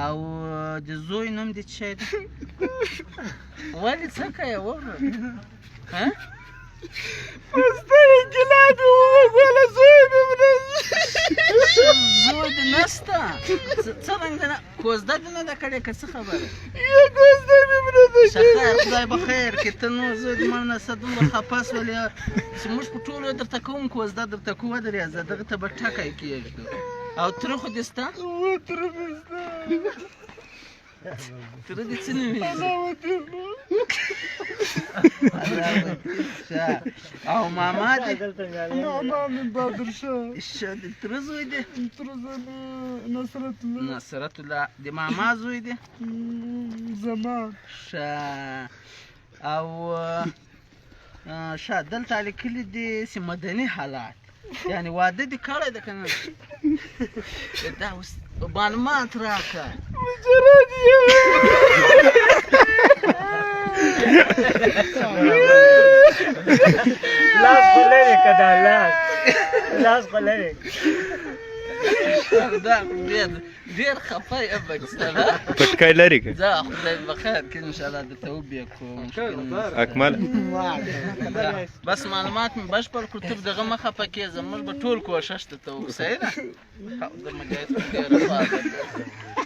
او د زوی نوم دې څه شی دی؟ ولې څه کوې وروره؟ ها؟ ستړی ګیله مې ووهله زوی مې زوی دې نشته؟ څرنګه نه کوزده دې نه ده کړې که څه خبره؟ کوزده مې نه ده ښه خیر خدای به خیر کړي ته نو زه د مړ نه څه دومره خفه شولې چې موږ په ټولو درته کوم کوزده درته کوو ودرېږه دغه ته به ټکی کېږدو او تره خو دې شته؟ تره مې شته تره دې څه نومېږي؟ او ماما دې؟ ماما مې بادرشاه. ښه د تره زوی دی؟ تره زوی مې نصرت الله. نصرت الله د ماما زوی دی؟ زمان. ښه او ښه دلته لیکلي دي چې مدني حالات یعنې واده دې کړی ده که نه؟ دا اوس معلومات راکړه. مجرد لاس خو لرې که دا لاس خو لرې. دا ډېر خفه یم بکسته پټکی لرې که زه خدای به خیر کړي انشاءالله درته وبیا کوم اکمله بس معلومات مې بشپړ کړو ته دغه مه خفه کېږه موږ به ټول کوښښ درته وکړو صحیح ده؟ د مجاهد ډېره